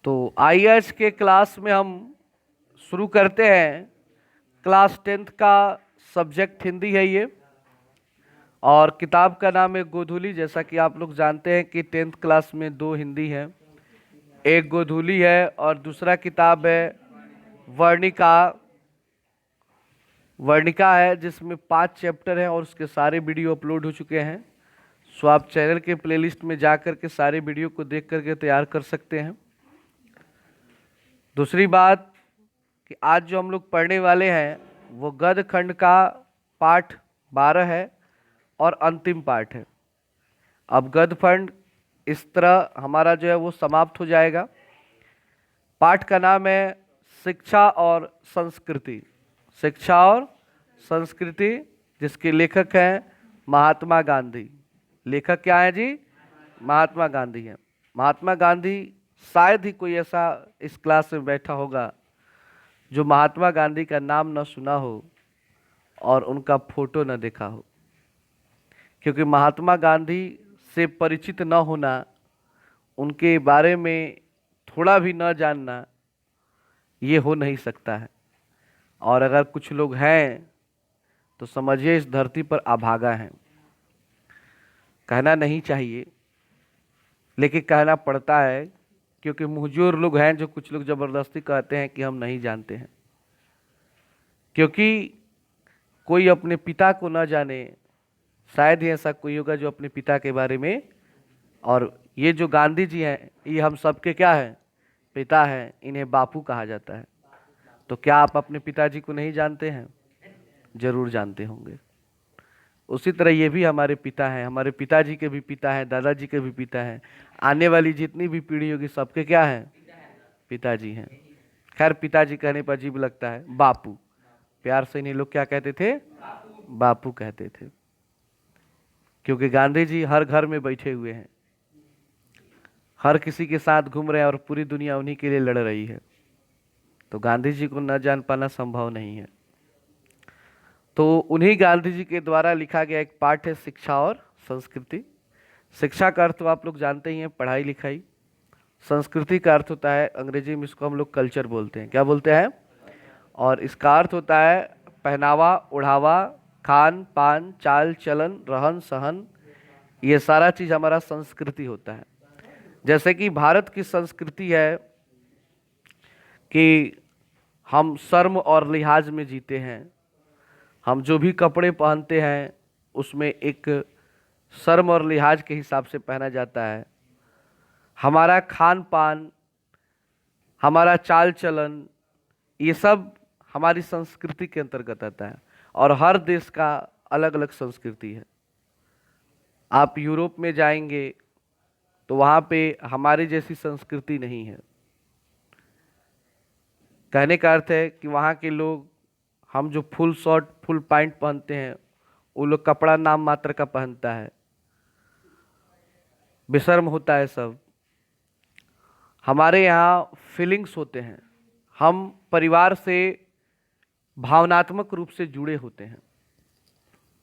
तो आइए आज के क्लास में हम शुरू करते हैं। क्लास 10th का सब्जेक्ट हिंदी है ये, और किताब का नाम है गोधूली। जैसा कि आप लोग जानते हैं कि 10th क्लास में दो हिंदी है, एक गोधूली है और दूसरा किताब है वर्णिका। वर्णिका है जिसमें 5 चैप्टर हैं और उसके सारे वीडियो अपलोड हो चुके हैं। सो आप चैनल के प्लेलिस्ट में जा कर के सारे वीडियो को देख करके तैयार कर सकते हैं। दूसरी बात कि आज जो हम लोग पढ़ने वाले हैं वो गद्य खंड का पाठ 12 है और अंतिम पाठ है। अब गद्य खंड इस तरह हमारा जो है वो समाप्त हो जाएगा। पाठ का नाम है शिक्षा और संस्कृति। शिक्षा और संस्कृति, जिसके लेखक हैं महात्मा गांधी। लेखक क्या है जी? महात्मा गांधी हैं। महात्मा गांधी, शायद ही कोई ऐसा इस क्लास में बैठा होगा जो महात्मा गांधी का नाम न सुना हो और उनका फोटो न देखा हो, क्योंकि महात्मा गांधी से परिचित न होना, उनके बारे में थोड़ा भी न जानना, ये हो नहीं सकता है। और अगर कुछ लोग हैं तो समझिए इस धरती पर अभागा हैं। कहना नहीं चाहिए लेकिन कहना पड़ता है, क्योंकि मुहजूर लोग हैं जो कुछ लोग ज़बरदस्ती कहते हैं कि हम नहीं जानते हैं। क्योंकि कोई अपने पिता को न जाने, शायद ही ऐसा कोई होगा जो अपने पिता के बारे में। और ये जो गांधी जी हैं ये हम सबके क्या हैं? पिता हैं। इन्हें बापू कहा जाता है। तो क्या आप अपने पिताजी को नहीं जानते हैं? जरूर जानते होंगे। उसी तरह ये भी हमारे पिता हैं। हमारे पिताजी के भी पिता हैं, दादाजी के भी पिता हैं। आने वाली जितनी भी पीढ़ी होगी सबके क्या हैं? पिताजी हैं। खैर, पिताजी कहने पर अजीब लगता है, बापू। प्यार से इन्हें लोग क्या कहते थे? बापू कहते थे। क्योंकि गांधी जी हर घर में बैठे हुए हैं, हर किसी के साथ घूम रहे हैं और पूरी दुनिया उन्हीं के लिए लड़ रही है। तो गांधी जी को न जान पाना संभव नहीं है। तो उन्हीं गांधी जी के द्वारा लिखा गया एक पाठ है शिक्षा और संस्कृति। शिक्षा का अर्थ तो आप लोग जानते ही हैं, पढ़ाई लिखाई। संस्कृति का अर्थ होता है, अंग्रेजी में इसको हम लोग कल्चर बोलते हैं। क्या बोलते हैं? और इसका अर्थ होता है पहनावा, ओढ़ावा, खान पान, चाल चलन, रहन सहन। ये सारा चीज हमारा संस्कृति होता है। जैसे कि भारत की संस्कृति है कि हम शर्म और लिहाज में जीते हैं। हम जो भी कपड़े पहनते हैं उसमें एक शर्म और लिहाज के हिसाब से पहना जाता है। हमारा खान पान, हमारा चाल चलन, ये सब हमारी संस्कृति के अंतर्गत आता है। और हर देश का अलग अलग संस्कृति है। आप यूरोप में जाएंगे तो वहाँ पे हमारी जैसी संस्कृति नहीं है। कहने का अर्थ है कि वहाँ के लोग, हम जो फुल शर्ट फुल पैंट पहनते हैं, वो लोग कपड़ा नाम मात्र का पहनता है। बेशर्म होता है सब। हमारे यहाँ फीलिंग्स होते हैं। हम परिवार से भावनात्मक रूप से जुड़े होते हैं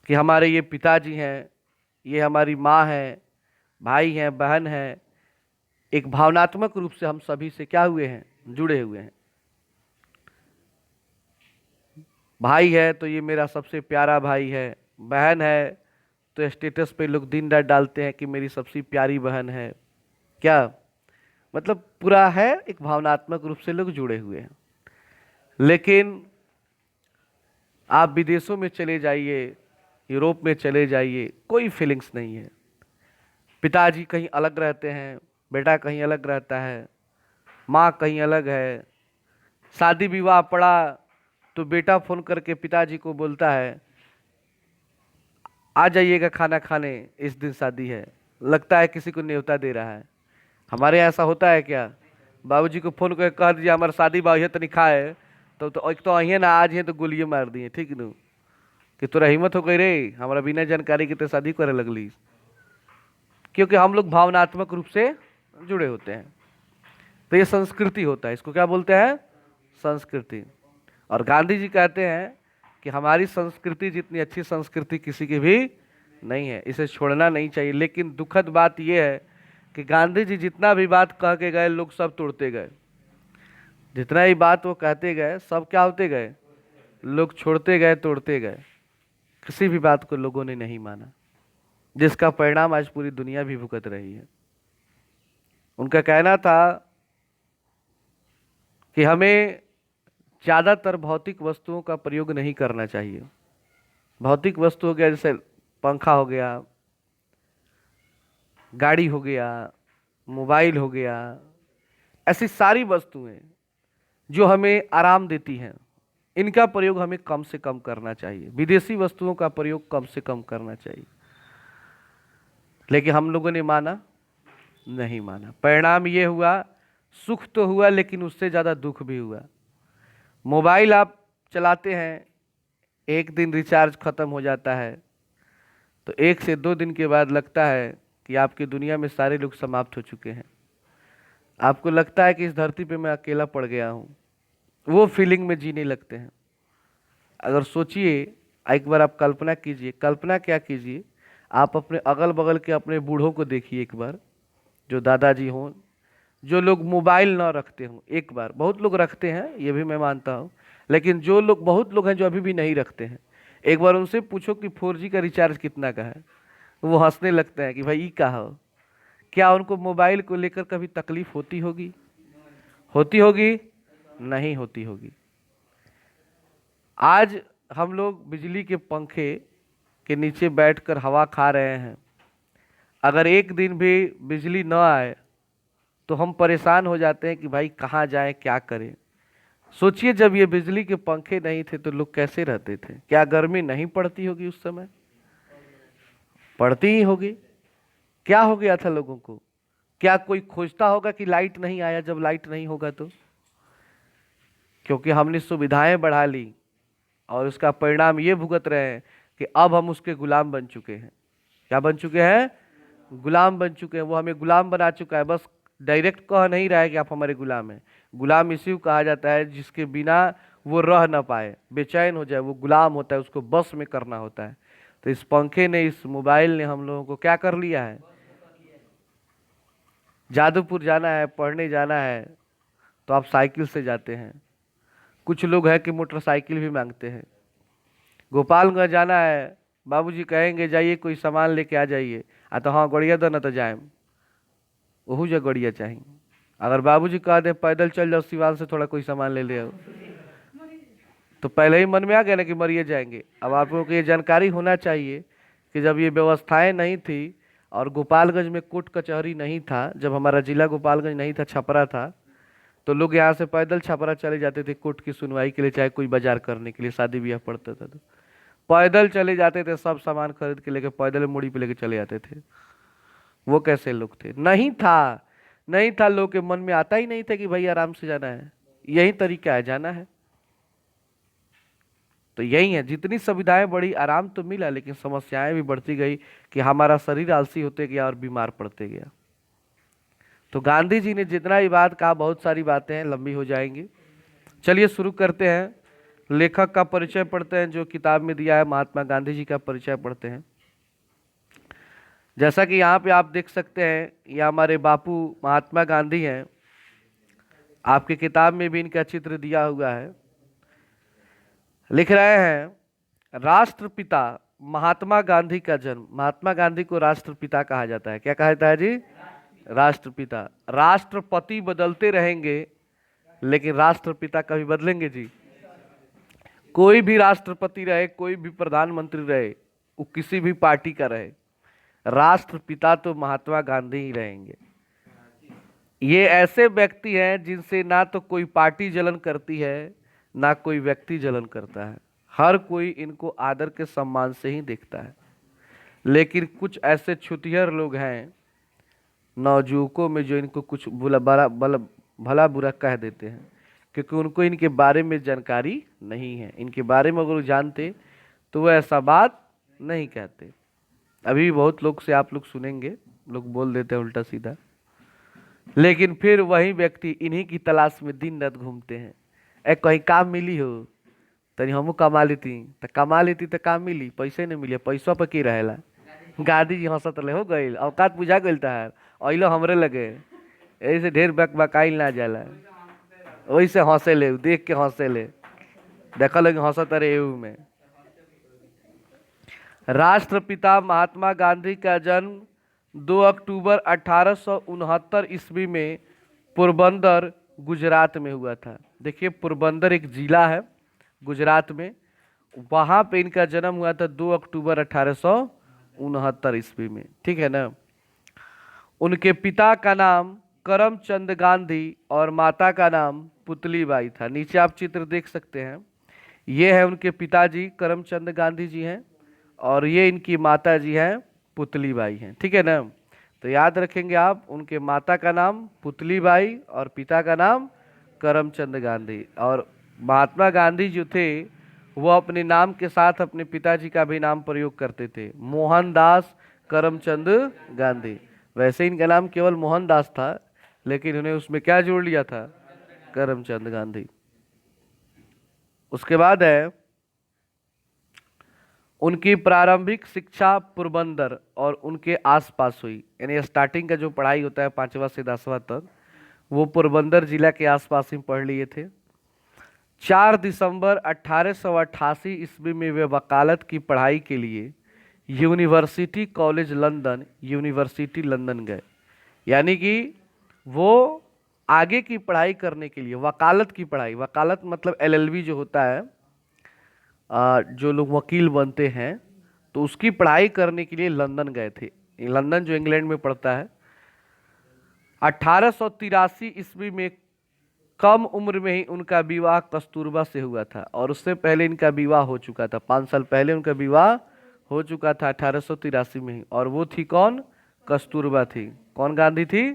कि हमारे ये पिताजी हैं, ये हमारी माँ है, भाई हैं, बहन है। एक भावनात्मक रूप से हम सभी से क्या हुए हैं? जुड़े हुए हैं। भाई है तो ये मेरा सबसे प्यारा भाई है, बहन है तो स्टेटस पे लोग दिन रात डालते हैं कि मेरी सबसे प्यारी बहन है। क्या मतलब? पूरा है, एक भावनात्मक रूप से लोग जुड़े हुए हैं। लेकिन आप विदेशों में चले जाइए, यूरोप में चले जाइए, कोई फीलिंग्स नहीं है। पिताजी कहीं अलग रहते हैं, बेटा कहीं अलग रहता है, माँ कहीं अलग है। शादी विवाह पड़ा तो बेटा फोन करके पिताजी को बोलता है, आ जाइएगा खाना खाने, इस दिन शादी है। लगता है किसी को न्योता दे रहा है। हमारे यहाँ ऐसा होता है क्या? बाबूजी को फोन करके कह दीजिए हमारा शादी बा है, तो निखा है तो एक तो अहिए ना, आज है तो गोलियां मार दिए, ठीक न? कि तोरा हिम्मत हो गई रे, हमारा बिना जानकारी के तो शादी करे लगली। क्योंकि हम लोग भावनात्मक रूप से जुड़े होते हैं। तो ये संस्कृति होता है। इसको क्या बोलते हैं? संस्कृति। और गांधी जी कहते हैं कि हमारी संस्कृति जितनी अच्छी संस्कृति किसी की भी नहीं है, इसे छोड़ना नहीं चाहिए। लेकिन दुखद बात यह है कि गांधी जी जितना भी बात कह के गए लोग सब तोड़ते गए, जितना ही बात वो कहते गए सब क्या होते गए, लोग छोड़ते गए, तोड़ते गए। किसी भी बात को लोगों ने नहीं माना, जिसका परिणाम आज पूरी दुनिया भी भुगत रही है। उनका कहना था कि हमें ज्यादातर भौतिक वस्तुओं का प्रयोग नहीं करना चाहिए। भौतिक वस्तु हो गया जैसे पंखा हो गया, गाड़ी हो गया, मोबाइल हो गया, ऐसी सारी वस्तुएं जो हमें आराम देती हैं, इनका प्रयोग हमें कम से कम करना चाहिए। विदेशी वस्तुओं का प्रयोग कम से कम करना चाहिए। लेकिन हम लोगों ने माना नहीं माना। परिणाम ये हुआ, सुख तो हुआ लेकिन उससे ज़्यादा दुख भी हुआ। मोबाइल आप चलाते हैं, एक दिन रिचार्ज खत्म हो जाता है तो 1 से 2 दिन के बाद लगता है कि आपकी दुनिया में सारे लोग समाप्त हो चुके हैं। आपको लगता है कि इस धरती पे मैं अकेला पड़ गया हूँ। वो फीलिंग में जीने लगते हैं। अगर सोचिए, एक बार आप कल्पना कीजिए, कल्पना क्या कीजिए, आप अपने अगल बगल के अपने बूढ़ों को देखिए एक बार, जो दादाजी हों, जो लोग मोबाइल ना रखते हों। एक बार, बहुत लोग रखते हैं ये भी मैं मानता हूँ, लेकिन जो लोग, बहुत लोग हैं जो अभी भी नहीं रखते हैं। एक बार उनसे पूछो कि 4G का रिचार्ज कितना का है, वो हंसने लगते हैं कि भाई ई कहा हो। क्या उनको मोबाइल को लेकर कभी तकलीफ होती होगी? होती होगी? नहीं होती होगी। आज हम लोग बिजली के पंखे के नीचे बैठकर हवा खा रहे हैं। अगर एक दिन भी बिजली न आए तो हम परेशान हो जाते हैं कि भाई कहाँ जाएं, क्या करें। सोचिए, जब ये बिजली के पंखे नहीं थे तो लोग कैसे रहते थे? क्या गर्मी नहीं पड़ती होगी उस समय? पड़ती ही होगी। क्या हो गया था लोगों को? क्या कोई खोजता होगा कि लाइट नहीं आया? जब लाइट नहीं होगा तो, क्योंकि हमने सुविधाएं बढ़ा ली और उसका परिणाम ये भुगत रहे हैं कि अब हम उसके गुलाम बन चुके हैं। क्या बन चुके हैं? गुलाम बन चुके हैं। वो हमें गुलाम बना चुका है। बस डायरेक्ट कह नहीं रहा है कि आप हमारे गुलाम हैं। गुलाम इसी को कहा जाता है जिसके बिना वो रह ना पाए, बेचैन हो जाए, वो गुलाम होता है, उसको बस में करना होता है। तो इस पंखे ने, इस मोबाइल ने हम लोगों को क्या कर लिया है? जादूपुर जाना है, पढ़ने जाना है तो आप साइकिल से जाते हैं। कुछ लोग हैं कि मोटरसाइकिल भी मांगते हैं। गोपालगंज जाना है, बाबूजी कहेंगे जाइए कोई सामान लेके आ जाइए, तो हाँ गड़िया दो ना तो जाए, वहू जो गड़िया चाहिए। अगर बाबूजी कह दें पैदल चल जाओ सिवान से थोड़ा कोई सामान ले ले आओ, तो पहले ही मन में आ गया ना कि मरिए जाएंगे। अब आप लोगों को ये जानकारी होना चाहिए कि जब ये व्यवस्थाएं नहीं थी और गोपालगंज में कोर्ट कचहरी नहीं था, जब हमारा जिला गोपालगंज नहीं था, छपरा था, तो लोग यहाँ से पैदल छपरा चले जाते थे कोर्ट की सुनवाई के लिए, चाहे कोई बाजार करने के लिए, शादी ब्याह पड़ता था तो पैदल चले जाते थे। सब सामान खरीद के लेके पैदल मुड़ी पे लेके चले जाते थे। वो कैसे लोग थे? नहीं था, नहीं था। लोग के मन में आता ही नहीं था कि भाई आराम से जाना है, यही तरीका है जाना है। तो यही है, जितनी सुविधाएं बढ़ी आराम तो मिला, लेकिन समस्याएं भी बढ़ती गई कि हमारा शरीर आलसी होते गया और बीमार पड़ते गया। तो गांधी जी ने जितना ही बात कहा, बहुत सारी बातें हैं, लंबी हो जाएंगी। चलिए शुरू करते हैं। लेखक का परिचय पढ़ते हैं जो किताब में दिया है, महात्मा गांधी जी का परिचय पढ़ते हैं। जैसा कि यहाँ पे आप देख सकते हैं, ये हमारे बापू महात्मा गांधी हैं। आपकी किताब में भी इनका चित्र दिया हुआ है। लिख रहे हैं, राष्ट्रपिता महात्मा गांधी का जन्म। महात्मा गांधी को राष्ट्रपिता कहा जाता है। क्या कहा जाता है जी? राष्ट्रपिता। राष्ट्रपति बदलते रहेंगे लेकिन राष्ट्रपिता कभी बदलेंगे जी? कोई भी राष्ट्रपति रहे, कोई भी प्रधानमंत्री रहे, वो किसी भी पार्टी का रहे, राष्ट्रपिता तो महात्मा गांधी ही रहेंगे। ये ऐसे व्यक्ति हैं जिनसे ना तो कोई पार्टी जलन करती है, ना कोई व्यक्ति जलन करता है। हर कोई इनको आदर के सम्मान से ही देखता है। लेकिन कुछ ऐसे छुतिहर लोग हैं नवजुवकों में जो इनको कुछ भला बुरा कह देते हैं, क्योंकि उनको इनके बारे में जानकारी नहीं है। इनके बारे में अगर वो जानते तो वो ऐसा बात नहीं कहते। अभी भी बहुत लोग से आप लोग सुनेंगे, लोग बोल देते हैं उल्टा सीधा, लेकिन फिर वही व्यक्ति इन्हीं की तलाश में दिन रात घूमते हैं। कहीं काम मिली हो तनी हमू कमा लेती, तो कमा लेती तो काम मिली, पैसे नहीं मिले, पैसा पर की रहेला। गांधी जी हंसत रहे, हो गई औकात बुझा गई तहार, ऑइलो हमरे लगे, ऐसे ढेर बकाइल ना जाला, वही से हंसे ले, देख के हंसे ले, देखा लगे हंसत रहे एहू में। राष्ट्रपिता महात्मा गांधी का जन्म 2 अक्टूबर 1869 ईस्वी में पोरबंदर गुजरात में हुआ था। देखिए पोरबंदर एक जिला है गुजरात में, वहां पे इनका जन्म हुआ था 2 अक्टूबर 1869 ईस्वी में, ठीक है ना। उनके पिता का नाम करमचंद गांधी और माता का नाम पुतलीबाई था। नीचे आप चित्र देख सकते हैं, ये है उनके पिताजी करमचंद गांधी जी हैं और ये इनकी माता जी हैं पुतलीबाई हैं, ठीक है ना। तो याद रखेंगे आप, उनके माता का नाम पुतलीबाई और पिता का नाम करमचंद गांधी। और महात्मा गांधी जो थे वो अपने नाम के साथ अपने पिताजी का भी नाम प्रयोग करते थे, मोहनदास करमचंद गांधी। वैसे इनका नाम केवल मोहनदास था, लेकिन उन्हें उसमें क्या जोड़ लिया था, करमचंद गांधी। उसके बाद है उनकी प्रारंभिक शिक्षा पोरबंदर और उनके आसपास हुई, यानी स्टार्टिंग का जो पढ़ाई होता है 5वां से 10वां तक वो पोरबंदर जिला के आसपास ही पढ़ लिए थे। 4 दिसंबर 1888 ईस्वी में वे वकालत की पढ़ाई के लिए university college London, university London गए। यानी कि वो आगे की पढ़ाई करने के लिए, वकालत की पढ़ाई, वकालत मतलब एलएलबी जो होता है, जो लोग वकील बनते हैं, तो उसकी पढ़ाई करने के लिए लंदन गए थे। लंदन जो इंग्लैंड में पड़ता है। 1883 ईस्वी में कम उम्र में ही उनका विवाह कस्तूरबा से हुआ था, और उससे पहले इनका विवाह हो चुका था, 5 साल पहले उनका विवाह हो चुका था 1883 में ही। और वो थी कौन, कस्तूरबा थी। कौन गांधी थी,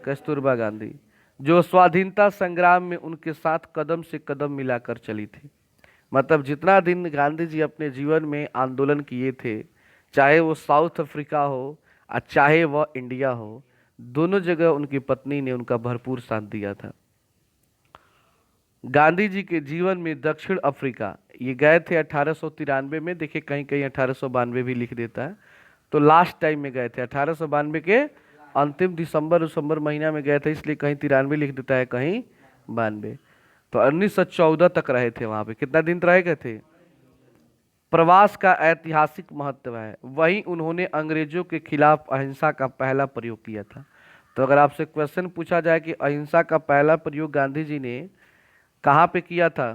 कस्तूरबा गांधी, जो स्वाधीनता संग्राम में उनके साथ कदम से कदम मिलाकर चली थी। मतलब जितना दिन गांधी जी अपने जीवन में आंदोलन किए थे, चाहे वो साउथ अफ्रीका हो और चाहे वह इंडिया हो, दोनों जगह उनकी पत्नी ने उनका भरपूर साथ दिया था। गांधी जी के जीवन में दक्षिण अफ्रीका ये गए थे 1893 में, देखिए कहीं कहीं 1892 भी लिख देता है, तो लास्ट टाइम में गए थे 1892 के अंतिम दिसंबर महीना में गए थे, इसलिए कहीं 93 लिख देता है, कहीं 92। तो 1914 तक रहे थे वहां पे। कितना दिन रह गए थे। प्रवास का ऐतिहासिक महत्व है, वहीं उन्होंने अंग्रेजों के खिलाफ अहिंसा का पहला प्रयोग किया था। तो अगर आपसे क्वेश्चन पूछा जाए कि अहिंसा का पहला प्रयोग गांधी जी ने कहाँ पे किया था,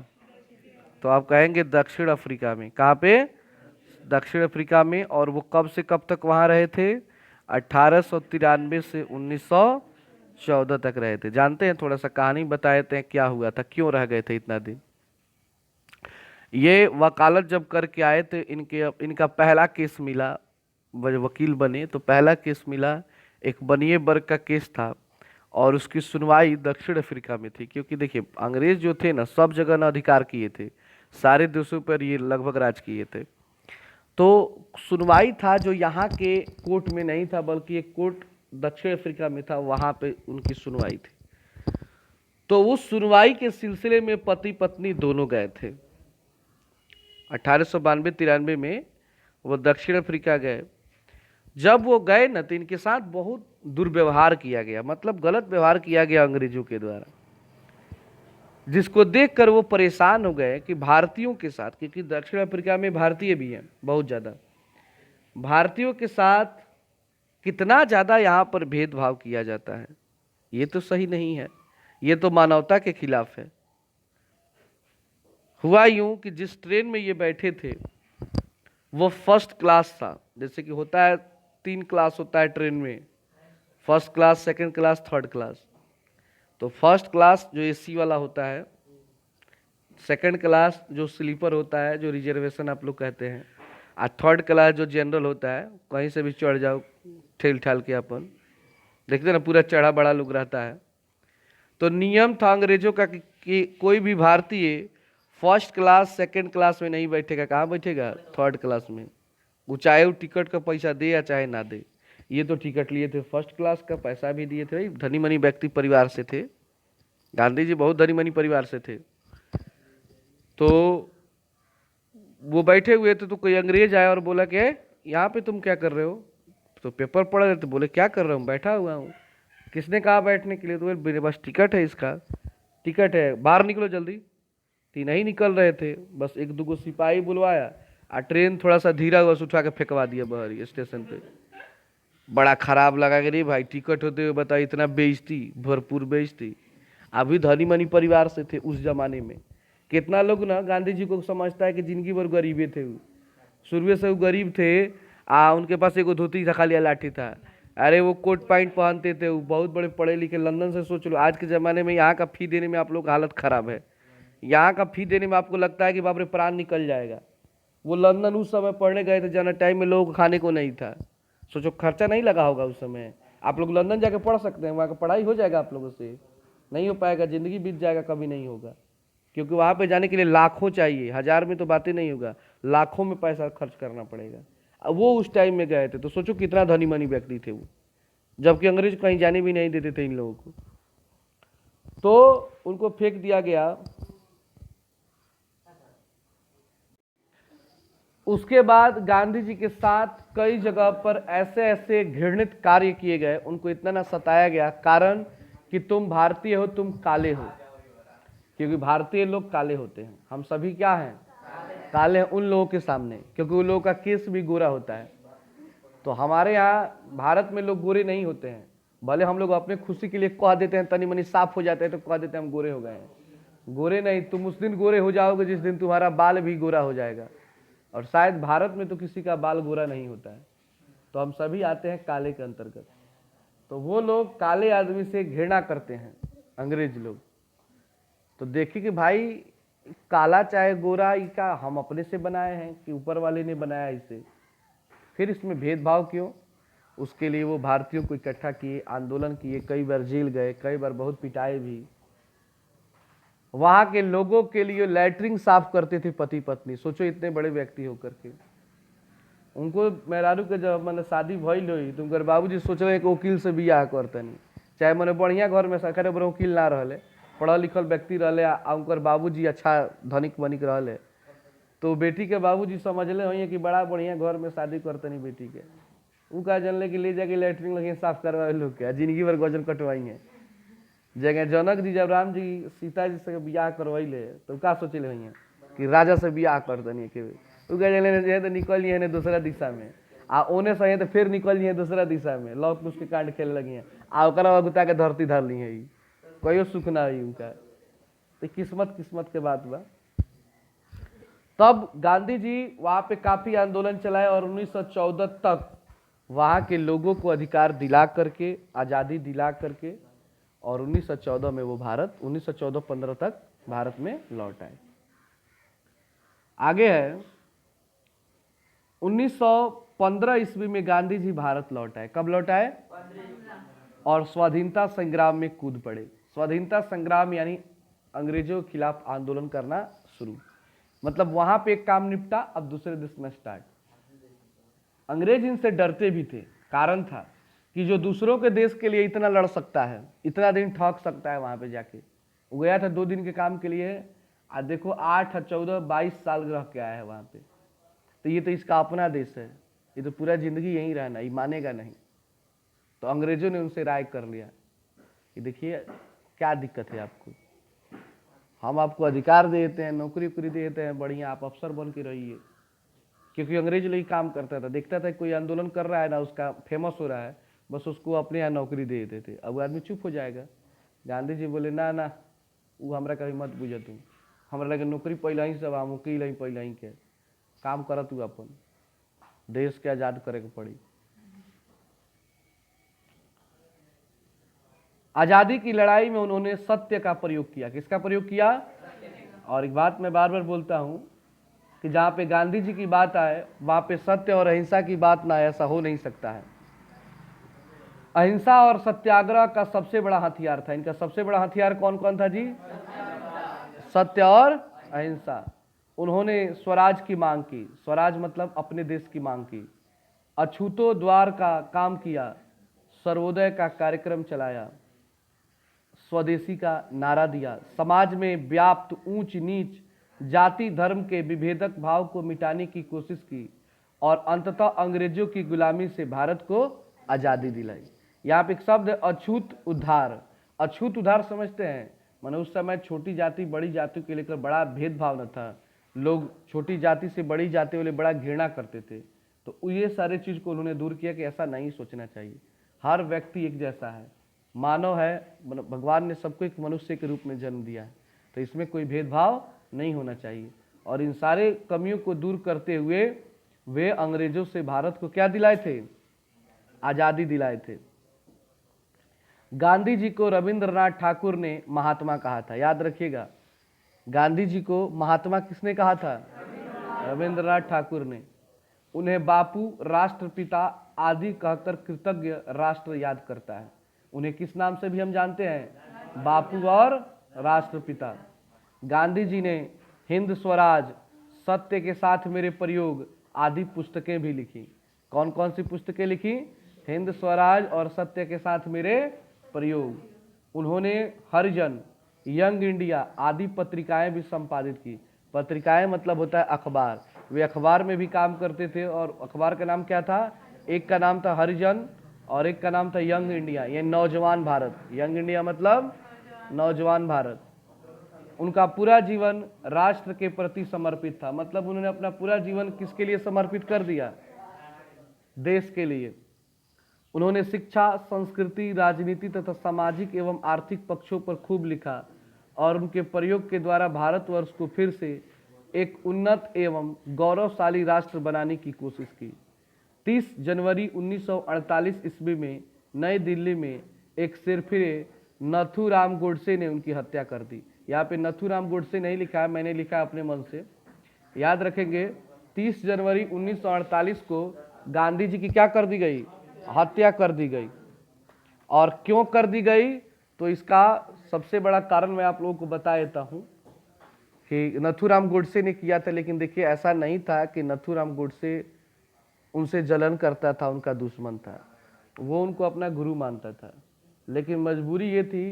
तो आप कहेंगे दक्षिण अफ्रीका में। कहाँ पे, दक्षिण अफ्रीका में। और वो कब से कब तक वहां रहे थे, 1893 से 1914 तक रहे थे। जानते हैं, थोड़ा सा कहानी बता देते हैं क्या हुआ था, क्यों रह गए थे इतना दिन। ये वकालत जब करके आए थे, इनका पहला केस मिला, वकील बने तो पहला केस मिला, एक बनिए वर्ग का केस था, और उसकी सुनवाई दक्षिण अफ्रीका में थी। क्योंकि देखिए अंग्रेज जो थे ना, सब जगह ना अधिकार किए थे, सारे देशों पर ये लगभग राज किए थे। तो सुनवाई था जो यहाँ के कोर्ट में नहीं था, बल्कि एक कोर्ट दक्षिण अफ्रीका में था, वहां पे उनकी सुनवाई थी। तो उस सुनवाई के सिलसिले में पति पत्नी दोनों गए थे। 1892-93 में वो दक्षिण अफ्रीका गए। जब वो गए ना, तो इनके साथ बहुत दुर्व्यवहार किया गया, मतलब गलत व्यवहार किया गया अंग्रेजों के द्वारा, जिसको देखकर वो परेशान हो गए कि भारतीयों के साथ, क्योंकि दक्षिण अफ्रीका में भारतीय भी हैं बहुत ज़्यादा, भारतीयों के साथ कितना ज़्यादा यहाँ पर भेदभाव किया जाता है, ये तो सही नहीं है, ये तो मानवता के खिलाफ है। हुआ यूं कि जिस ट्रेन में ये बैठे थे वो फर्स्ट क्लास था। जैसे कि होता है 3 क्लास होता है ट्रेन में, first class, second class, third class. तो फर्स्ट क्लास जो एसी वाला होता है, सेकंड क्लास जो स्लीपर होता है, जो रिजर्वेशन आप लोग कहते हैं, और थर्ड क्लास जो जनरल होता है, कहीं से भी चढ़ जाओ ठेल ठाल के अपन, देखते ना पूरा चढ़ा बड़ा लोग रहता है। तो नियम था अंग्रेजों का कि कोई भी भारतीय फर्स्ट क्लास सेकंड क्लास में नहीं बैठेगा। कहाँ बैठेगा, थर्ड क्लास में। वो चाहे वो टिकट का पैसा दे या चाहे ना दे। ये तो टिकट लिए थे फर्स्ट क्लास का, पैसा भी दिए थे, धनी मनी व्यक्ति परिवार से थे, गांधी जी बहुत धनी मनी परिवार से थे। तो वो बैठे हुए थे, तो कोई अंग्रेज आया और बोला कि यहाँ पे तुम क्या कर रहे हो, तो पेपर पढ़ रहे थे, बोले क्या कर रहा हूँ, बैठा हुआ हूँ। किसने कहा बैठने के लिए, तो बोले मेरे पास टिकट है, इसका टिकट है, बाहर निकलो जल्दी। तीन ही निकल रहे थे, बस एक दो सिपाही बुलवाया और ट्रेन थोड़ा सा धीरा हुआ, उठा के फेंकवा दिया बाहर स्टेशन पे। बड़ा खराब लगा कि रे भाई, टिकट होते हुए बता इतना बेइज्जती, भरपूर बेइज्जती। अभी धनी मनी परिवार से थे उस जमाने में। कितना लोग ना गांधी जी को समझता है कि जिंदगी भर गरीबे थे, वो शुरू से वो गरीब थे। उनके पास एक धोती था, खाली लाठी था। अरे वो कोट पैंट पहनते थे, वो बहुत बड़े पढ़े लिखे। लंदन से सोच लो, आज के ज़माने में यहाँ का फी देने में आप लोग हालत ख़राब है। यहाँ का फी देने में आपको लगता है कि बाप रे प्राण निकल जाएगा। वो लंदन उस समय पढ़ने गए थे जाना टाइम में लोगों को खाने को नहीं था। सोचो खर्चा नहीं लगा होगा उस समय। आप लोग लंदन जाके पढ़ सकते हैं, वहाँ का पढ़ाई हो जाएगा आप लोगों से, नहीं हो पाएगा, ज़िंदगी बीत जाएगा, कभी नहीं होगा। क्योंकि वहाँ पे जाने के लिए लाखों चाहिए, हज़ार में तो बातें नहीं होगा, लाखों में पैसा खर्च करना पड़ेगा। अब वो उस टाइम में गए थे, तो सोचो कितना धनी मनी व्यक्ति थे वो, जबकि अंग्रेज कहीं जाने भी नहीं देते थे इन लोगों को। तो उनको फेंक दिया गया। उसके बाद गांधी जी के साथ कई जगह पर ऐसे ऐसे घृणित कार्य किए गए, उनको इतना ना सताया गया, कारण कि तुम भारतीय हो, तुम काले हो। क्योंकि भारतीय लोग काले होते हैं, हम सभी क्या हैं, काले हैं उन लोगों के सामने, क्योंकि उन लोगों का केस भी गोरा होता है। तो हमारे यहाँ भारत में लोग गोरे नहीं होते हैं, भले हम लोग अपने खुशी के लिए कह देते हैं, तनी मनी साफ हो जाते हैं तो कह देते हैं हम गोरे हो गए हैं। गोरे नहीं, तुम उस दिन गोरे हो जाओगे जिस दिन तुम्हारा बाल भी गोरा हो जाएगा। और शायद भारत में तो किसी का बाल गोरा नहीं होता है। तो हम सभी आते हैं काले के अंतर्गत। तो वो लोग काले आदमी से घृणा करते हैं, अंग्रेज लोग। तो देखिए कि भाई काला चाहे गोरा, का हम अपने से बनाए हैं कि ऊपर वाले ने बनाया इसे, फिर इसमें भेदभाव क्यों। उसके लिए वो भारतीयों को इकट्ठा किए, आंदोलन किए, कई बार जेल गए, कई बार बहुत पिटाए भी। वहां के लोगों के लिए लैट्रिन साफ करते थे पति पत्नी। सोचो इतने बड़े व्यक्ति होकर के, उनको मेहरारू के जब मैंने शादी भइल हुई तो उनकर बाबूजी सोच रहे कि वकील से बियाह करतनी, चाहे मैंने बढ़िया घर में सरकारी वकील ना रहे, पढ़ल लिखल व्यक्ति रहे, उनकर बाबूजी अच्छा धनिक वनिक रहे, तो बेटी के बाबूजी समझले हुई कि बड़ा बढ़िया घर में शादी करतनी बेटी के। वो का जानले कि ले जाके लैट्रिन लगे साफ करवाए लोग के, जिंदगी भर गजन कटवाई है। जगह जनक जी जब राम जी सीता जी से बियाह करवैले तो का सोचले हुई कि राजा से बियाह कर दनी के, तो निकल है दूसरा दिशा में, आ ओने से तो फिर निकल है दूसरा दिशा में, लव कुश के कांड खेले लगी है, आ गुता के धरती धर ली है, कहियो सुख ना हुई उनका। तो किस्मत के बात बा। तब गांधी जी वहां पे काफी आंदोलन चलाए और 1914 तक वहां के लोगों को अधिकार दिला करके, आजादी दिला करके, और 1914 में वो भारत 1914-15 तक भारत में लौट आए। आगे है 1915 ईस्वी में गांधी जी भारत लौट आए। कब लौट आए? और स्वाधीनता संग्राम में कूद पड़े। स्वाधीनता संग्राम यानी अंग्रेजों के खिलाफ आंदोलन करना शुरू। मतलब वहां पे एक काम निपटा, अब दूसरे देश में स्टार्ट। अंग्रेज इनसे डरते भी थे, कारण था कि जो दूसरों के देश के लिए इतना लड़ सकता है, इतना दिन ठग सकता है, वहां पे जाके वो गया था 2 दिन के काम के लिए, आज देखो 8, 14, 22 साल रह के आया है वहां पे। तो ये तो इसका अपना देश है, ये तो पूरा जिंदगी यहीं रहना, ये मानेगा नहीं। तो अंग्रेजों ने उनसे राय कर लिया कि देखिए क्या दिक्कत है आपको, हम आपको अधिकार देते हैं, नौकरी वोकरी देते हैं, बढ़िया आप अफसर बन के रहिए। क्योंकि अंग्रेज लोग काम करता था, देखता था कोई आंदोलन कर रहा है ना, उसका फेमस हो रहा है, बस उसको अपने यहाँ नौकरी दे देते थे। अब आदमी चुप हो जाएगा। गांधी जी बोले ना ना, वो हमरा कभी मत बुझ तू, हमरा लगे नौकरी पहले ही सब, हम वकील ही पहले ही के काम कर, तू अपन देश के आजाद करे के पड़ी। आजादी की लड़ाई में उन्होंने सत्य का प्रयोग किया। किसका प्रयोग किया? और एक बात मैं बार बार बोलता हूं कि जहां पे गांधी जी की बात आए वहां पे सत्य और अहिंसा की बात ना आए, ऐसा हो नहीं सकता है। अहिंसा और सत्याग्रह का सबसे बड़ा हथियार था। इनका सबसे बड़ा हथियार कौन कौन था जी? सत्य और अहिंसा। उन्होंने स्वराज की मांग की, स्वराज मतलब अपने देश की मांग की, अछूतो द्वार का काम किया, सर्वोदय का कार्यक्रम चलाया, स्वदेशी का नारा दिया, समाज में व्याप्त ऊंच नीच, जाति धर्म के विभेदक भाव को मिटाने की कोशिश की, और अंततः अंग्रेजों की गुलामी से भारत को आज़ादी दिलाई। यहाँ पे एक शब्द है अछूत उद्धार। अछूत उद्धार समझते हैं, मानो उस समय छोटी जाति बड़ी जाति के लेकर बड़ा भेदभाव न था, लोग छोटी जाति से बड़ी जाति वाले बड़ा घृणा करते थे। तो ये सारे चीज़ को उन्होंने दूर किया कि ऐसा नहीं सोचना चाहिए, हर व्यक्ति एक जैसा है, मानव है, भगवान ने सबको एक मनुष्य के रूप में जन्म दिया है, तो इसमें कोई भेदभाव नहीं होना चाहिए। और इन सारे कमियों को दूर करते हुए वे अंग्रेजों से भारत को क्या दिलाए थे? आज़ादी दिलाए थे। गांधी जी को रविंद्रनाथ ठाकुर ने महात्मा कहा था, याद रखिएगा। गांधी जी को महात्मा किसने कहा था? रविंद्रनाथ ठाकुर ने। उन्हें बापू, राष्ट्रपिता आदि कहकर कृतज्ञ राष्ट्र याद करता है। उन्हें किस नाम से भी हम जानते हैं? बापू और राष्ट्रपिता। गांधी जी ने हिंद स्वराज, सत्य के साथ मेरे प्रयोग आदि पुस्तकें भी लिखी। कौन कौन सी पुस्तकें लिखी? हिंद स्वराज और सत्य के साथ मेरे प्रयोग। उन्होंने हरिजन, यंग इंडिया आदि पत्रिकाएं भी संपादित की। पत्रिकाएं मतलब होता है अखबार। वे अखबार में भी काम करते थे और अखबार का नाम क्या था? एक का नाम था हरिजन और एक का नाम था यंग इंडिया, ये नौजवान भारत। यंग इंडिया मतलब नौजवान भारत। उनका पूरा जीवन राष्ट्र के प्रति समर्पित था, मतलब उन्होंने अपना पूरा जीवन किसके लिए समर्पित कर दिया? देश के लिए। उन्होंने शिक्षा, संस्कृति, राजनीति तथा सामाजिक एवं आर्थिक पक्षों पर खूब लिखा और उनके प्रयोग के द्वारा भारतवर्ष को फिर से एक उन्नत एवं गौरवशाली राष्ट्र बनाने की कोशिश की। 30 जनवरी 1948 ईस्वी में नई दिल्ली में एक सिरफिरे नथुराम गोडसे ने उनकी हत्या कर दी। यहाँ पे नथुराम गोडसे नहीं लिखा है, मैंने लिखा है अपने मन से, याद रखेंगे। 30 जनवरी 1948 को गांधी जी की क्या कर दी गई? हत्या कर दी गई। और क्यों कर दी गई? तो इसका सबसे बड़ा कारण मैं आप लोगों को बता देता हूं कि नथुराम गोडसे ने किया था। लेकिन देखिए, ऐसा नहीं था कि नथुराम गोडसे उनसे जलन करता था, उनका दुश्मन था, वो उनको अपना गुरु मानता था। लेकिन मजबूरी ये थी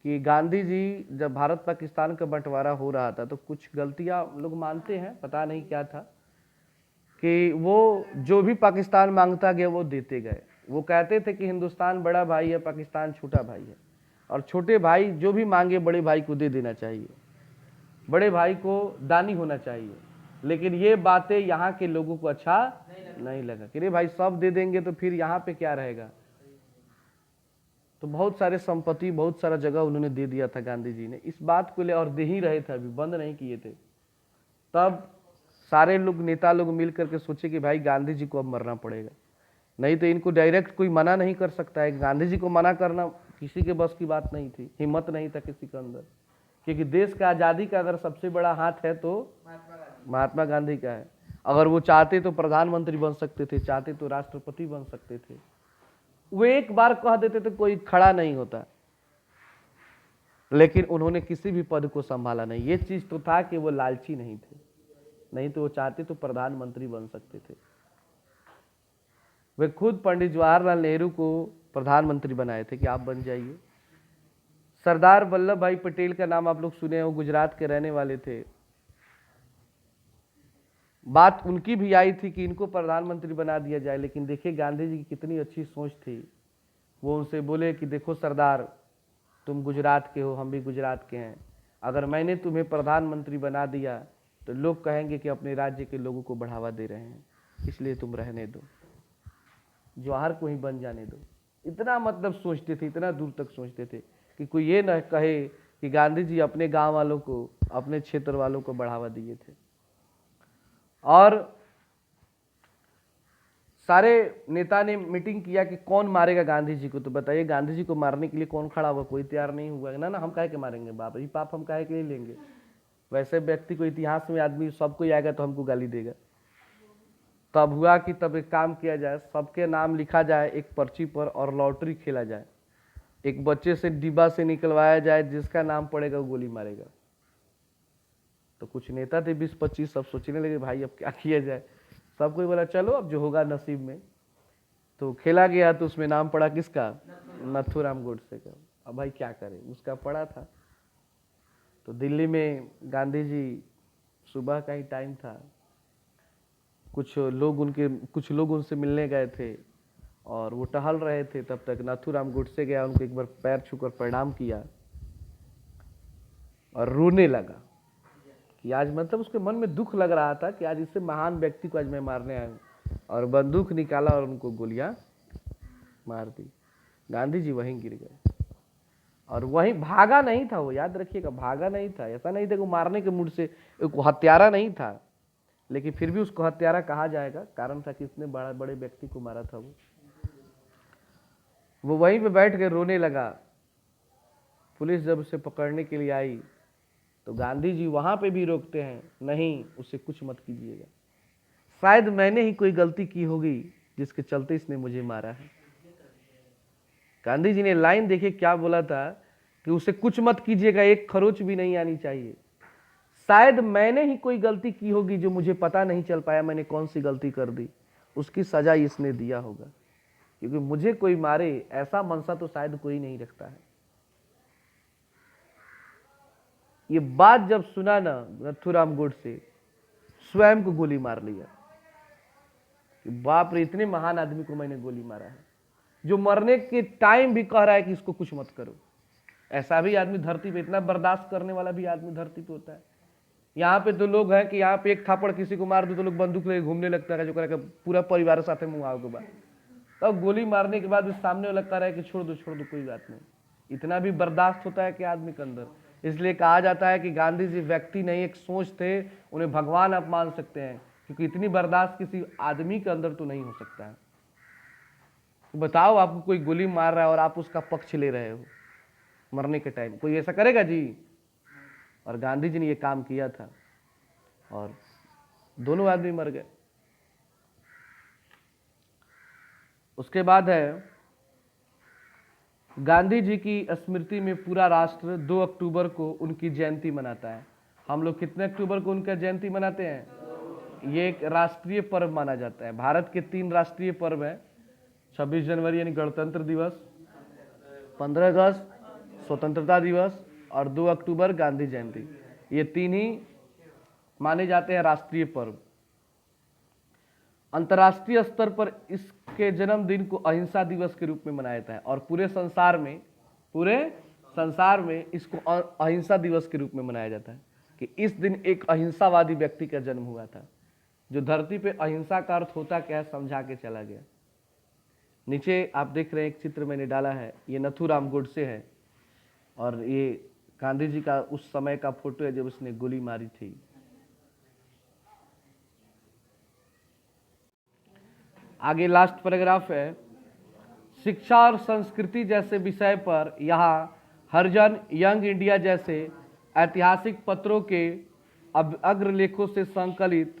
कि गांधी जी जब भारत पाकिस्तान का बंटवारा हो रहा था तो कुछ गलतियां लोग मानते हैं, पता नहीं क्या था, कि वो जो भी पाकिस्तान मांगता गया वो देते गए। वो कहते थे कि हिंदुस्तान बड़ा भाई है, पाकिस्तान छोटा भाई है, और छोटे भाई जो भी मांगे बड़े भाई को दे देना चाहिए, बड़े भाई को दानी होना चाहिए। लेकिन ये बातें यहाँ के लोगों को अच्छा नहीं लगा कि रे भाई सब दे देंगे तो फिर यहाँ पे क्या रहेगा। तो बहुत सारे संपत्ति, बहुत सारा जगह उन्होंने दे दिया था गांधी जी ने, इस बात को ले, और दे ही रहे थे, अभी बंद नहीं किए थे। तब सारे लोग, नेता लोग मिल करके सोचे कि भाई गांधी जी को अब मरना पड़ेगा, नहीं तो इनको डायरेक्ट कोई मना नहीं कर सकता है। गांधी जी को मना करना किसी के बस की बात नहीं थी, हिम्मत नहीं था किसी के अंदर, क्योंकि देश का आज़ादी का अगर सबसे बड़ा हाथ है तो महात्मा गांधी का है। अगर वो चाहते तो प्रधानमंत्री बन सकते थे, चाहते तो राष्ट्रपति बन सकते थे। वो एक बार कह देते तो कोई खड़ा नहीं होता, लेकिन उन्होंने किसी भी पद को संभाला नहीं। ये चीज तो था कि वो लालची नहीं थे, नहीं तो वो चाहते तो प्रधानमंत्री बन सकते थे। वे खुद पंडित जवाहरलाल नेहरू को प्रधानमंत्री बनाए थे कि आप बन जाइए। सरदार वल्लभ भाई पटेल का नाम आप लोग सुने हो, गुजरात के रहने वाले थे। बात उनकी भी आई थी कि इनको प्रधानमंत्री बना दिया जाए, लेकिन देखिए गांधी जी की कितनी अच्छी सोच थी। वो उनसे बोले कि देखो सरदार, तुम गुजरात के हो, हम भी गुजरात के हैं, अगर मैंने तुम्हें प्रधानमंत्री बना दिया तो लोग कहेंगे कि अपने राज्य के लोगों को बढ़ावा दे रहे हैं, इसलिए तुम रहने दो, जवाहर को ही बन जाने दो। इतना मतलब सोचते थे, इतना दूर तक सोचते थे कि कोई ये न कहे कि गांधी जी अपने गांव वालों को, अपने क्षेत्र वालों को बढ़ावा दिए थे। और सारे नेता ने मीटिंग किया कि कौन मारेगा गांधी जी को। तो बताइए गांधी जी को मारने के लिए कौन खड़ा हुआ? कोई तैयार नहीं हुआ। ना ना, हम काहे के मारेंगे, बाप ही पाप हम काहे के लिए लेंगे। वैसे व्यक्ति को, इतिहास में आदमी सब कोई आएगा तो हमको गाली देगा। तब हुआ कि तब एक काम किया जाए, सबके नाम लिखा जाए एक पर्ची पर और लॉटरी खेला जाए। एक बच्चे से डिब्बा से निकलवाया जाए, जिसका नाम पड़ेगा वो गोली मारेगा। तो कुछ नेता थे 20-25, सब सोचने लगे भाई अब क्या किया जाए। सब कोई बोला चलो अब जो होगा नसीब में। तो खेला गया तो उसमें नाम पड़ा किसका? नथुराम गोडसे का। अब भाई क्या करें, उसका पड़ा था। तो दिल्ली में गांधी जी, सुबह का ही टाइम था, कुछ लोग उनसे मिलने गए थे और वो टहल रहे थे, तब तक नाथूराम गोडसे गया, उनको एक बार पैर छूकर प्रणाम किया और रोने लगा कि आज मतलब उसके मन में दुख लग रहा था कि आज इससे महान व्यक्ति को आज मैं मारने आया हूँ, और बंदूक निकाला और उनको गोलियां मार दी। गांधी जी वहीं गिर गए और वहीं भागा नहीं था वो, याद रखिएगा, भागा नहीं था। ऐसा नहीं था कि मारने के मूड से, एक हत्यारा नहीं था, लेकिन फिर भी उसको हत्यारा कहा जाएगा, कारण था कि इसने बड़ा बड़े व्यक्ति को मारा था। वो वहीं पे बैठ के रोने लगा। पुलिस जब उसे पकड़ने के लिए आई तो गांधी जी वहां पे भी रोकते हैं, नहीं उसे कुछ मत कीजिएगा, शायद मैंने ही कोई गलती की होगी जिसके चलते इसने मुझे मारा है। गांधी जी ने लाइन देखिए क्या बोला था कि उसे कुछ मत कीजिएगा, एक खरोच भी नहीं आनी चाहिए, शायद मैंने ही कोई गलती की होगी जो मुझे पता नहीं चल पाया मैंने कौन सी गलती कर दी, उसकी सजा इसने दिया होगा, क्योंकि मुझे कोई मारे ऐसा मनसा तो शायद कोई नहीं रखता है। ये बात जब सुना ना नाथूराम गोडसे, स्वयं को गोली मार लिया कि बाप रे, इतने महान आदमी को मैंने गोली मारा है, जो मरने के टाइम भी कह रहा है कि इसको कुछ मत करो। ऐसा भी आदमी धरती पे, इतना बर्दाश्त करने वाला भी आदमी धरती पे होता है। यहाँ पे तो लोग हैं कि यहाँ पे एक थापड़ किसी को मार दो तो लोग बंदूक लेके घूमने लगता है, जो करेगा पूरा परिवार साथ में मुँह के बाद, तब गोली मारने के बाद भी सामने वाला लगता है कि छोड़ दो कोई बात नहीं। इतना भी बर्दाश्त होता है कि आदमी के अंदर। इसलिए कहा जाता है कि गांधी जी व्यक्ति नहीं एक सोच थे, उन्हें भगवान आप मान सकते हैं, क्योंकि इतनी बर्दाश्त किसी आदमी के अंदर तो नहीं हो सकता है। बताओ, आपको कोई गोली मार रहा है और आप उसका पक्ष ले रहे हो मरने के टाइम, कोई ऐसा करेगा जी? और गांधी जी ने ये काम किया था और दोनों आदमी मर गए। उसके बाद है गांधी जी की स्मृति में पूरा राष्ट्र 2 अक्टूबर को उनकी जयंती मनाता है। हम लोग कितने अक्टूबर को उनका जयंती मनाते हैं? ये एक राष्ट्रीय पर्व माना जाता है। भारत के 3 राष्ट्रीय पर्व है, 26 जनवरी यानी गणतंत्र दिवस, 15 अगस्त स्वतंत्रता दिवस और 2 अक्टूबर गांधी जयंती। ये 3 ही माने जाते हैं राष्ट्रीय पर्व। अंतर्राष्ट्रीय स्तर पर इसके जन्मदिन को अहिंसा दिवस के रूप में मनाया जाता है और पूरे संसार में इसको अहिंसा दिवस के रूप में मनाया जाता है कि इस दिन एक अहिंसावादी व्यक्ति का जन्म हुआ था, जो धरती पे अहिंसा का अर्थ होता क्या है समझा के चला गया। नीचे आप देख रहे हैं एक चित्र मैंने डाला है, ये नाथूराम गोडसे है और ये गांधी जी का उस समय का फोटो है जब उसने गोली मारी थी। आगे लास्ट पैराग्राफ है, शिक्षा और संस्कृति जैसे विषय पर यहाँ हरिजन, यंग इंडिया जैसे ऐतिहासिक पत्रों के अग्रलेखों से संकलित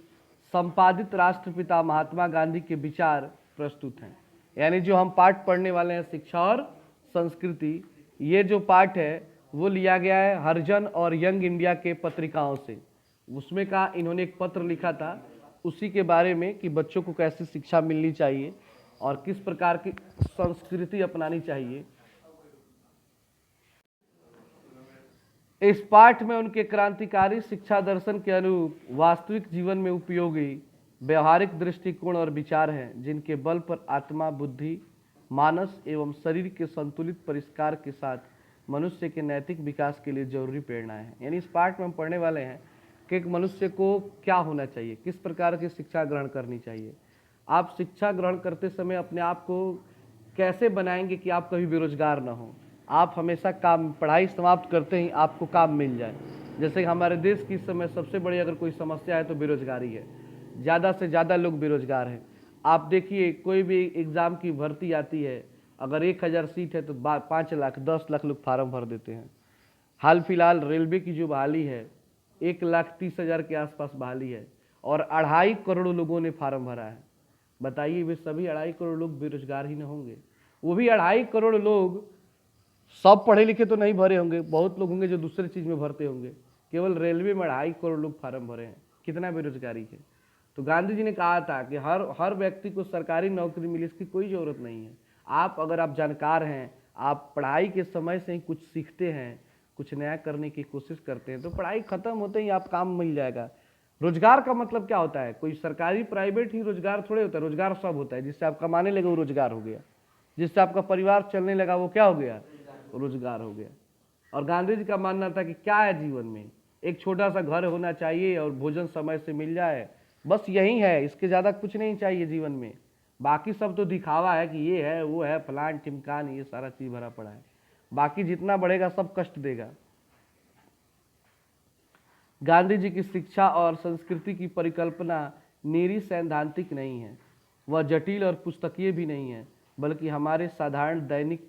संपादित राष्ट्रपिता महात्मा गांधी के विचार प्रस्तुत हैं। यानी जो हम पाठ पढ़ने वाले हैं शिक्षा और संस्कृति, ये जो पाठ है वो लिया गया है हरिजन और यंग इंडिया के पत्रिकाओं से। उसमें का इन्होंने एक पत्र लिखा था उसी के बारे में कि बच्चों को कैसी शिक्षा मिलनी चाहिए और किस प्रकार की संस्कृति अपनानी चाहिए। इस पाठ में उनके क्रांतिकारी शिक्षा दर्शन के अनुरूप वास्तविक जीवन में उपयोगी व्यवहारिक दृष्टिकोण और विचार हैं, जिनके बल पर आत्मा, बुद्धि, मानस एवं शरीर के संतुलित परिष्कार के साथ मनुष्य के नैतिक विकास के लिए जरूरी प्रेरणाएं हैं। यानी इस पाठ में हम पढ़ने वाले हैं कि एक मनुष्य को क्या होना चाहिए, किस प्रकार की शिक्षा ग्रहण करनी चाहिए। आप शिक्षा ग्रहण करते समय अपने आप को कैसे बनाएंगे कि आप कभी बेरोजगार ना हो, आप हमेशा काम, पढ़ाई समाप्त करते ही आपको काम मिल जाए। जैसे हमारे देश की इस समय सबसे बड़ी अगर कोई समस्या है तो बेरोजगारी है, ज़्यादा से ज़्यादा लोग बेरोजगार हैं। आप देखिए कोई भी एग्ज़ाम की भर्ती आती है, अगर 1000 सीट है तो 5 लाख 10 लाख लोग फार्म भर देते हैं। हाल फिलहाल रेलवे की जो बहाली है 1,30,000 के आसपास बहाली है और 2.5 करोड़ लोगों ने फार्म भरा है। बताइए वे सभी 2.5 करोड़ लोग बेरोजगार ही न होंगे? वो भी 2.5 करोड़ लोग सब पढ़े लिखे तो नहीं भरे होंगे, बहुत लोग होंगे जो दूसरे चीज़ में भरते होंगे। केवल रेलवे में 2.5 करोड़ लोग फार्म भरे हैं, कितना बेरोजगारी है। तो गांधी जी ने कहा था कि हर व्यक्ति को सरकारी नौकरी मिले इसकी कोई ज़रूरत नहीं है। अगर आप जानकार हैं, आप पढ़ाई के समय से ही कुछ सीखते हैं, कुछ नया करने की कोशिश करते हैं, तो पढ़ाई खत्म होते ही आप काम मिल जाएगा। रोजगार का मतलब क्या होता है? कोई सरकारी प्राइवेट ही रोजगार थोड़े होता है, रोजगार सब होता है। जिससे आप कमाने लगे वो रोजगार हो गया, जिससे आपका परिवार चलने लगा वो क्या हो गया? रोजगार हो गया। और गांधी जी का मानना था कि क्या है जीवन में, एक छोटा सा घर होना चाहिए और भोजन समय से मिल जाए, बस यही है, इसके ज़्यादा कुछ नहीं चाहिए जीवन में। बाकी सब तो दिखावा है कि ये है वो है, फलान टिमकान, ये सारा चीज़ भरा पड़ा है। बाकी जितना बढ़ेगा सब कष्ट देगा। गांधी जी की शिक्षा और संस्कृति की परिकल्पना निरी सैद्धांतिक नहीं है, वह जटिल और पुस्तकीय भी नहीं है, बल्कि हमारे साधारण दैनिक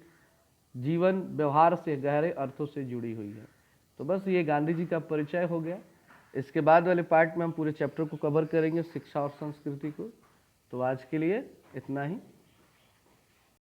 जीवन व्यवहार से गहरे अर्थों से जुड़ी हुई है। तो बस ये गांधी जी का परिचय हो गया। इसके बाद वाले पार्ट में हम पूरे चैप्टर को कवर करेंगे, शिक्षा और संस्कृति को। तो आज के लिए इतना ही।